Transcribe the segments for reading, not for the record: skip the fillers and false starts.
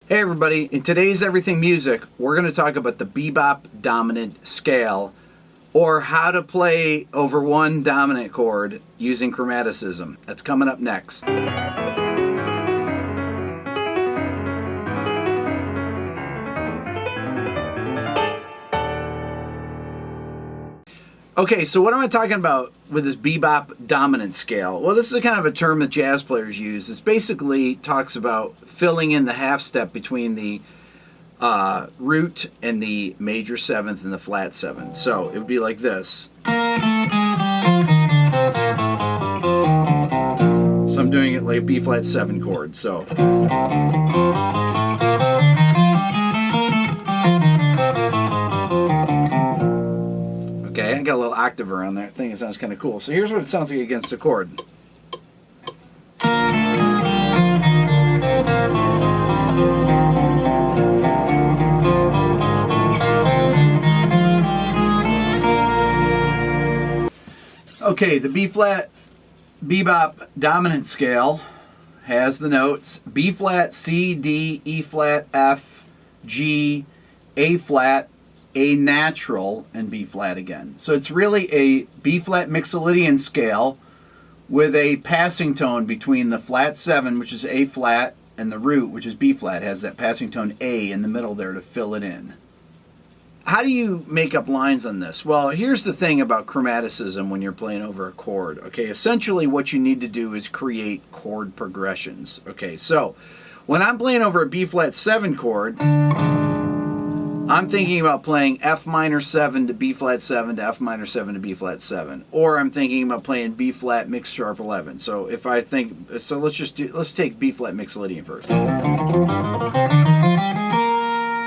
Hey everybody, in today's Everything Music, we're going to talk about the Bebop Dominant Scale, or how to play over one dominant chord using Chromaticism. That's coming up next. Okay, so what am I talking about with this Bebop Dominant Scale? Well, this is a kind of a term that jazz players use. It basically talks about filling in the half step between the root and the major seventh and the flat seventh. So it would be like this. So I'm doing it like B flat 7 chord. So. Okay, I got a little octave around there. I think it sounds kind of cool. So here's what it sounds like against a chord. Okay, the B flat Bebop Dominant Scale has the notes B flat, C, D, E flat, F, G, A flat, A natural, and B flat again. So it's really a B flat mixolydian scale with a passing tone between the flat 7, which is A flat, and the root, which is B flat, has that passing tone A in the middle there to fill it in. How do you make up lines on this? Well, here's the thing about chromaticism when you're playing over a chord. Okay, essentially what you need to do is create chord progressions. Okay, so when I'm playing over a B flat 7 chord, I'm thinking about playing F minor 7 to B flat 7 to F minor 7 to B flat 7, or I'm thinking about playing B flat mixed sharp 11. So if I think, so let's take B flat mixolydian first.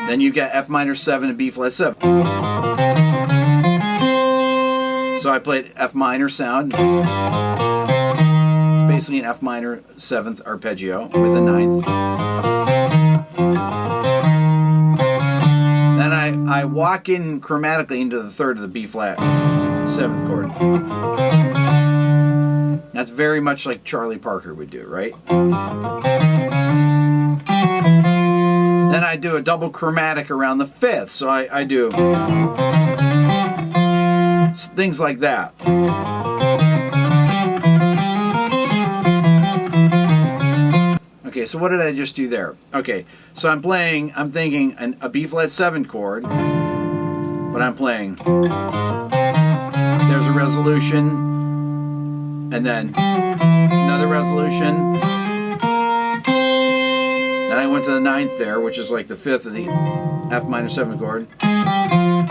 Then you get F minor 7 and B flat 7. So I played F minor sound. It's basically an F minor 7th arpeggio with a 9th. Then I walk in chromatically into the 3rd of the B flat 7th chord. That's very much like Charlie Parker would do, right? Then I do a double chromatic around the 5th, so I do things like that. Okay, so what did I just do there? Okay, so I'm thinking a B flat 7 chord, but I'm playing, there's a resolution, and then another resolution. Then I went to the 9th there, which is like the 5th of the F minor 7 chord. And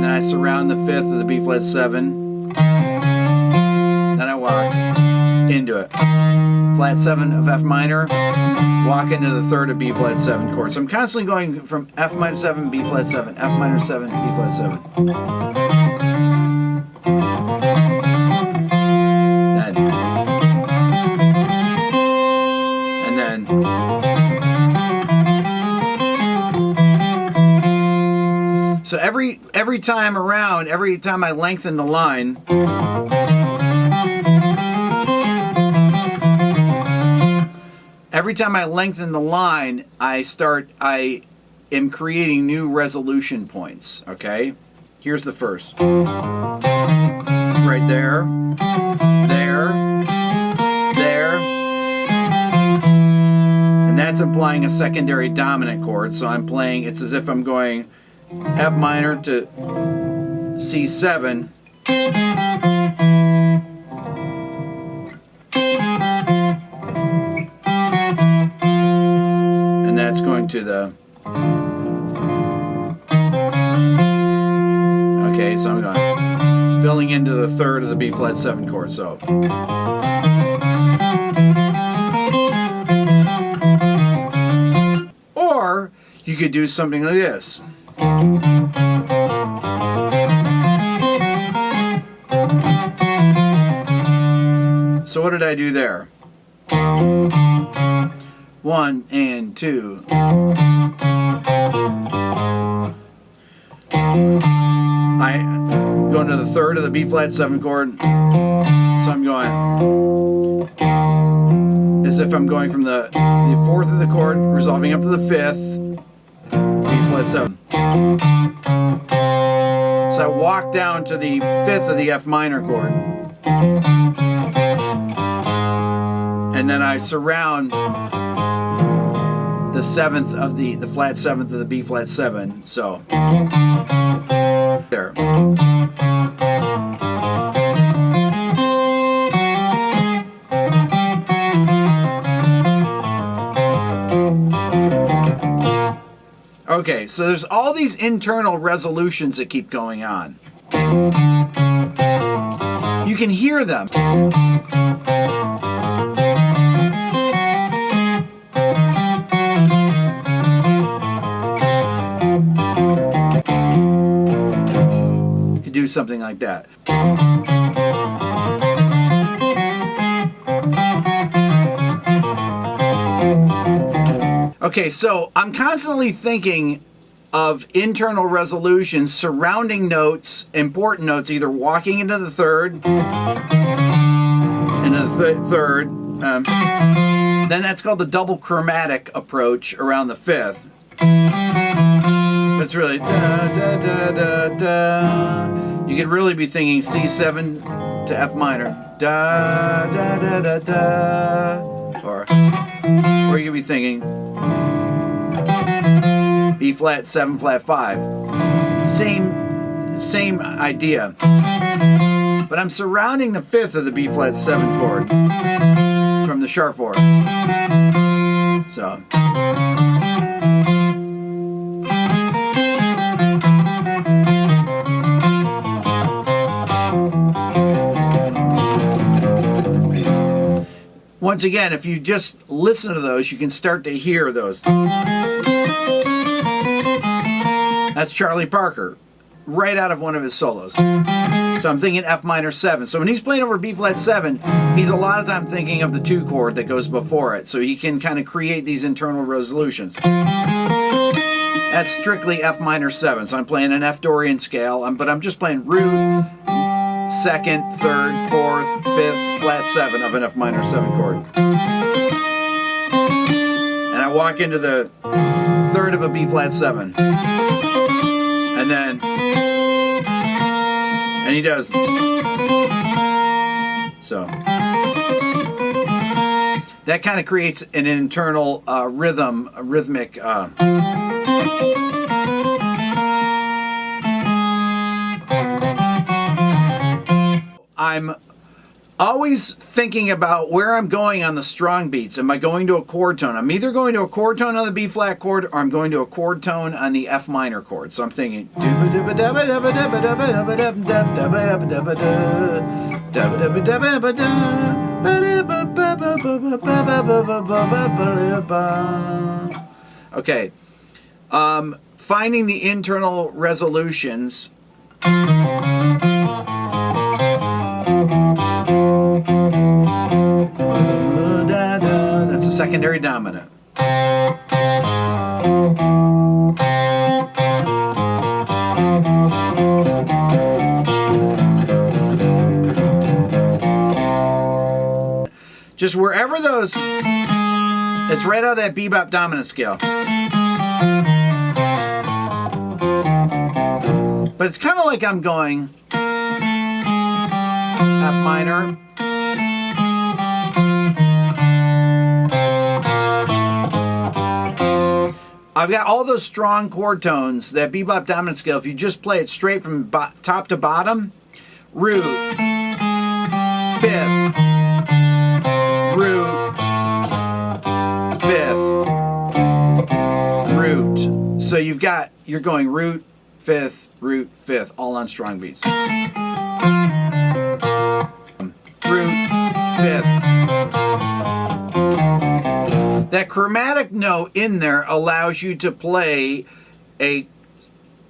then I surround the 5th of the B flat 7. Then I walk into it. Flat 7 of F minor, walk into the 3rd of B flat 7 chord. So I'm constantly going from F minor 7, B flat 7, F minor 7, B flat 7. So every time around, every time I lengthen the line, I am creating new resolution points, okay? Here's the first. Right there, there, there. And that's implying a secondary dominant chord, so I'm playing, it's as if I'm going F minor to C7, and that's going to the, okay, so I'm going filling into the 3rd of the B flat 7 chord, so. Or you could do something like this. So what did I do there? 1 and 2. I go into the 3rd of the B flat 7 chord, So I'm going as if I'm going from the 4th of the chord, resolving up to the 5th, B flat 7. So I walk down to the 5th of the F minor chord, and then I surround the 7th of the flat 7th of the B flat 7. So there. Okay, so there's all these internal resolutions that keep going on. You can hear them. You could do something like that. Okay, so I'm constantly thinking of internal resolutions, surrounding notes, important notes, either walking into the 3rd, into the 3rd. Then that's called the double chromatic approach around the 5th. But it's really da, da, da, da, da. You could really be thinking C7 to F minor, da, da, da, da, da. Or you could be thinking B flat 7 flat 5. Same idea. But I'm surrounding the 5th of the B flat 7 chord from the sharp 4. So once again, if you just listen to those, you can start to hear those. That's Charlie Parker, right out of one of his solos. So I'm thinking F minor 7. So when he's playing over B flat 7, he's a lot of time thinking of the 2 chord that goes before it. So he can kind of create these internal resolutions. That's strictly F minor 7. So I'm playing an F Dorian scale, but I'm just playing root, 2nd, 3rd, 4th, 5th, flat 7 of an F minor 7 chord. And I walk into the 3rd of a B flat 7. And he does. So that kind of creates an internal rhythmic. I'm always thinking about where I'm going on the strong beats. Am I going to a chord tone? I'm either going to a chord tone on the B flat chord or I'm going to a chord tone on the F minor chord. So I'm thinking okay. Finding the internal resolutions. That's a secondary dominant. Just wherever those, it's right out of that Bebop Dominant Scale. But it's kind of like I'm going F minor, I've got all those strong chord tones, that Bebop Dominant Scale. If you just play it straight from top to bottom, root, 5th, root, 5th, root. So you're going root, 5th, root, 5th, all on strong beats. Root, 5th. That chromatic note in there allows you to play a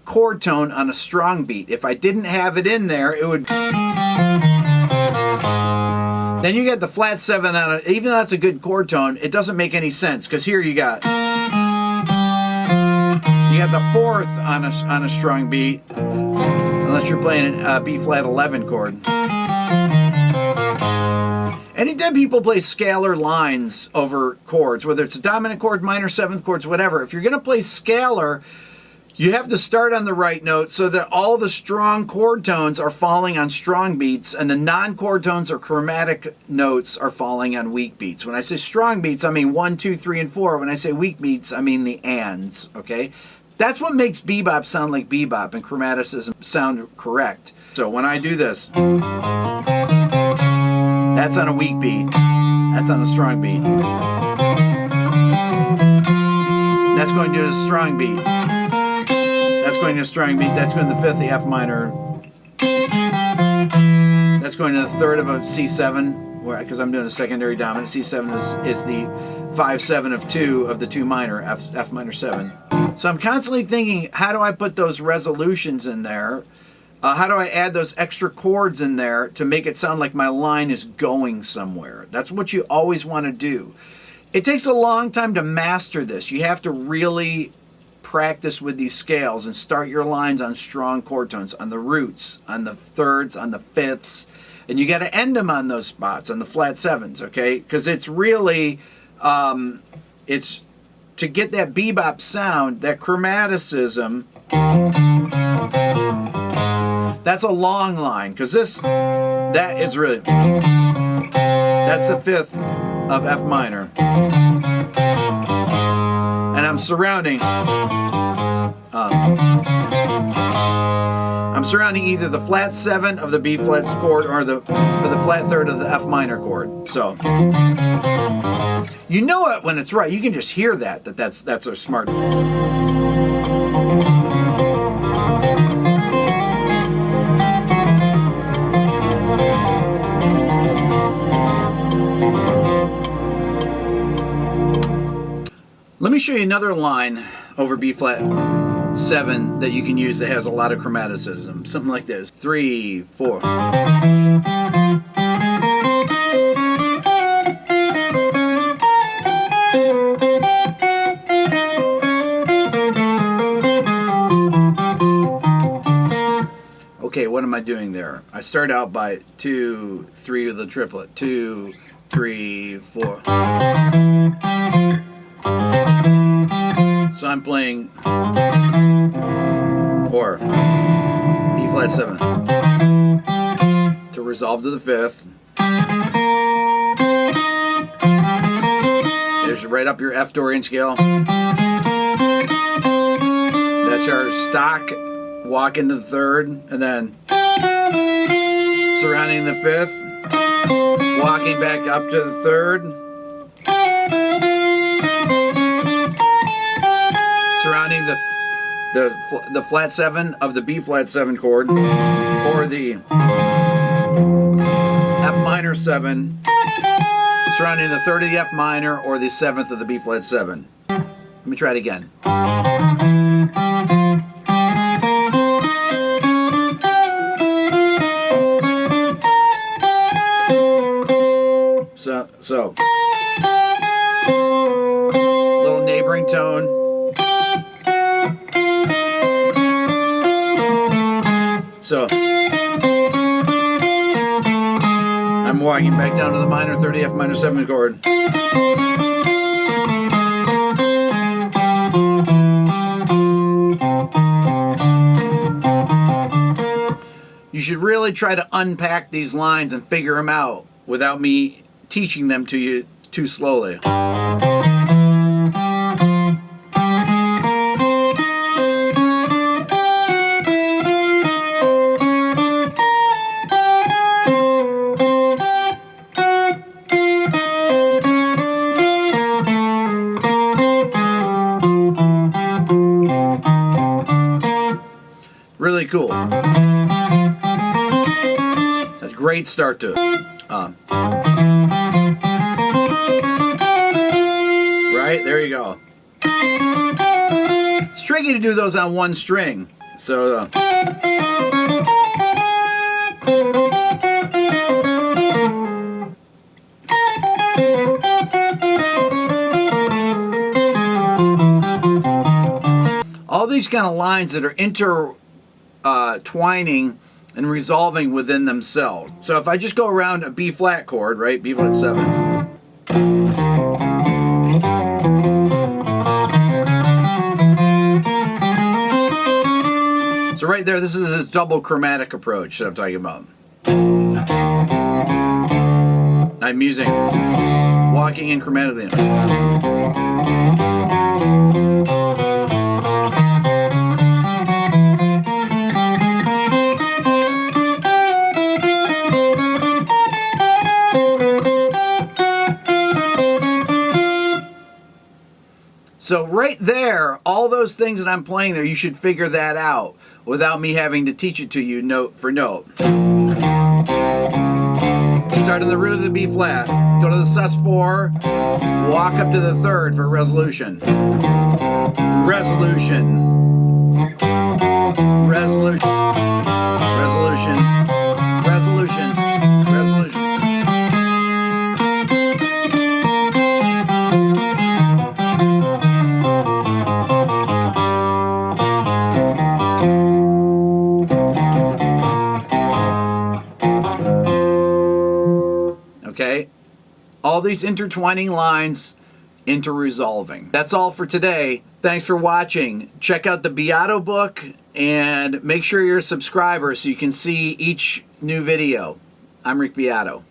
chord tone on a strong beat. If I didn't have it in there, it would... Then you get the flat 7 on it. Even though that's a good chord tone, it doesn't make any sense, because here you got the 4th on a strong beat, unless you're playing a B flat 11 chord. Anytime people play scalar lines over chords, whether it's a dominant chord, minor seventh chords, whatever, if you're going to play scalar, you have to start on the right note so that all the strong chord tones are falling on strong beats and the non-chord tones or chromatic notes are falling on weak beats. When I say strong beats, I mean 1, 2, 3, and 4. When I say weak beats, I mean the ands, okay? That's what makes bebop sound like bebop and chromaticism sound correct. So when I do this, that's on a weak beat. That's on a strong beat. That's going to a strong beat. That's going to a strong beat. That's going to the fifth, the F minor. That's going to the third of a C7, because I'm doing a secondary dominant. C7 is the 5/7 of 2 of the 2 minor, F minor 7. So I'm constantly thinking, how do I put those resolutions in there? How do I add those extra chords in there to make it sound like my line is going somewhere? That's what you always want to do. It takes a long time to master this. You have to really practice with these scales and start your lines on strong chord tones, on the roots, on the thirds, on the fifths, and you got to end them on those spots, on the flat sevens, okay? Because it's really, it's to get that bebop sound, that chromaticism. That's a long line, because that is really, that's the fifth of F minor. And I'm surrounding, either the flat 7 of the B flat chord or the flat third of the F minor chord. So, you know it when it's right. You can just hear that's a smart. Let me show you another line over B flat 7 that you can use that has a lot of chromaticism. Something like this. 3, 4. Okay, what am I doing there? I start out by 2, 3 with a triplet. 2, 3, 4. So I'm playing or B flat 7 to resolve to the fifth. There's right up your F Dorian scale. That's our stock walk into the third, and then surrounding the fifth, walking back up to the third, surrounding the flat 7 of the B flat 7 chord, or the F minor 7, surrounding the third of the F minor, or the 7th of the B flat 7. Let me try it again. So, little neighboring tone. So, I'm walking back down to the minor 30 F minor 7 chord. You should really try to unpack these lines and figure them out without me teaching them to you too slowly. Really cool. That's a great start to it. Right, there you go. It's tricky to do those on one string. So all these kind of lines that are intertwining and resolving within themselves. So if I just go around a B flat chord, right, B flat 7. So right there, this is this double chromatic approach that I'm talking about. I'm using walking in chromatically. So right there, all those things that I'm playing there, you should figure that out without me having to teach it to you note for note. Start in the root of the B flat, go to the sus4, walk up to the third for resolution. Resolution. Resolution. Resolution. Resolution. Resolution. Okay, all these intertwining lines interresolving. That's all for today. Thanks for watching. Check out the Beato Book and make sure you're a subscriber so you can see each new video. I'm Rick Beato.